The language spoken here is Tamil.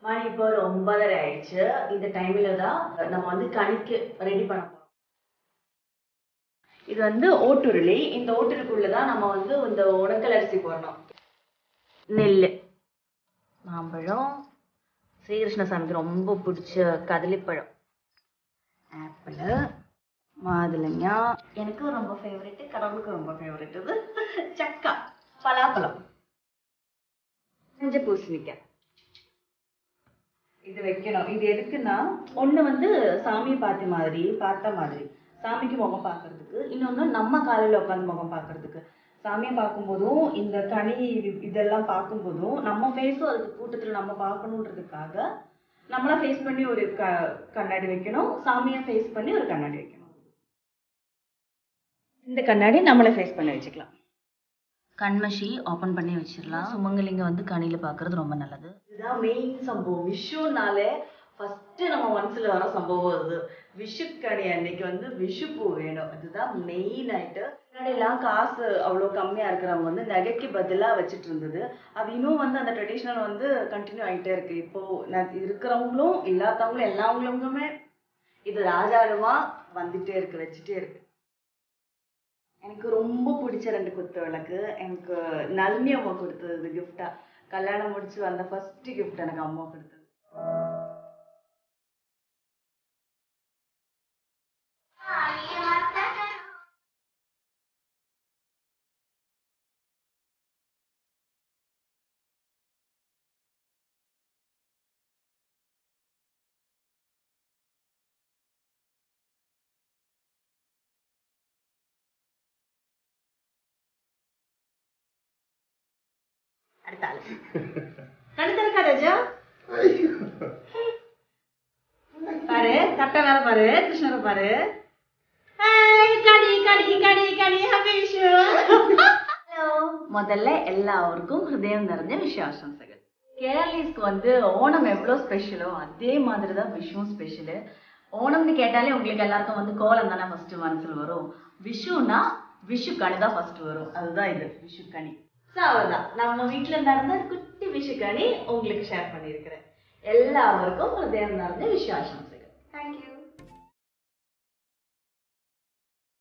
மணி இப்போ ஒரு 9:30 ஆயிடுச்சு. இந்த டைம்ல தான் நம்ம வந்து கணிக்கு ரெடி பண்ண போறோம். இது வந்து ஓட்டுருளி. இந்த ஓட்டுருக்குள்ள தான் நம்ம வந்து இந்த உடக்கல் அரிசி போடணும். நெல், மாம்பழம், ஸ்ரீகிருஷ்ணசாமிக்கு ரொம்ப பிடிச்ச கதலிப்பழம், ஆப்பிள், மாதுளங்கா, எனக்கு ரொம்ப ஃபேவரட், கடவுளுக்கு ரொம்ப ஃபேவரட் இது சக்கா, பலாப்பழம், மஞ்சள் பூசணிக்காய். இது வைக்கணும். இது எதுக்குன்னா, ஒண்ணு வந்து சாமி பார்த்த மாதிரி சாமிக்கு முகம் பார்க்கறதுக்கு, இன்னொன்னு நம்ம காலையில உட்காந்து முகம் பார்க்கறதுக்கு. சாமியை பார்க்கும்போதும் இந்த கனி இதெல்லாம் பார்க்கும்போதும் நம்ம ஃபேஸும் அதுக்கு கூட்டத்தில் நம்ம பார்க்கணுன்றதுக்காக நம்மளா ஃபேஸ் பண்ணி ஒரு கண்ணாடி வைக்கணும், சாமியை ஃபேஸ் பண்ணி ஒரு கண்ணாடி வைக்கணும். இந்த கண்ணாடி நம்மளை ஃபேஸ் பண்ணி வச்சுக்கலாம். கண்மஷி ஓப்பன் பண்ணி வச்சிடலாம். சுமங்கலிங்க வந்து கனியில பார்க்கறது ரொம்ப நல்லது. இதுதான் மெயின் சம்பவம். விஷுனாலே ஃபர்ஸ்ட் நம்ம மனசுல வர சம்பவம் அது. விஷுக்கணி அன்னைக்கு வந்து விஷுப்பூ வேணும். அதுதான் மெயின் ஆயிட்டு. முன்னாடிலாம் காசு அவ்வளோ கம்மியா இருக்கிறவங்க வந்து நகைக்கு பதிலா வச்சுட்டு இருந்தது. அது இன்னும் வந்து அந்த ட்ரெடிஷ்னல் வந்து கண்டினியூ ஆகிட்டே இருக்கு. இப்போ இருக்கிறவங்களும் இல்லாதவங்களும் எல்லாவங்களுமே இது ராஜாரமா வந்துட்டே இருக்கு, வச்சுட்டே இருக்கு. எனக்கு ரொம்ப பிடிச்ச 2 குத்து விளக்கு எனக்கு நளினி அம்மா கொடுத்தது கிஃப்டா. கல்யாணம் முடிச்சு வந்த ஃபர்ஸ்ட் கிஃப்ட் எனக்கு அம்மா கொடுத்தது. அடுத்த ஆளு கண்ணு திறக்கா ராஜா. பாரு கட்ட வேற பாரு, கிருஷ்ணரை பாரு. முதல்ல எல்லாருக்கும் ஹிருதயம் நிறைஞ்ச விஷயாசம்சைகள். கேரளீஸ்க்கு வந்து ஓணம் எவ்வளவு ஸ்பெஷலோ அதே மாதிரிதான் விஷுவும் ஸ்பெஷலு. ஓணம்னு கேட்டாலே உங்களுக்கு எல்லாருக்கும் வந்து கோலம் தானே ஃபர்ஸ்ட் மனசுல வரும். விஷுனா விஷுக்கணி தான் ஃபர்ஸ்ட் வரும். அதுதான் இது விஷுக்கணி. அவ்வளவுதான், நம்ம வீட்டுல நடந்த குட்டி விஷுக்கணி உங்களுக்கு ஷேர் பண்ணியிருக்கிறேன். எல்லாருக்கும் ஹிருதயம் நிறைஞ்ச விஷயாசம்சைகள். தேங்க்யூ.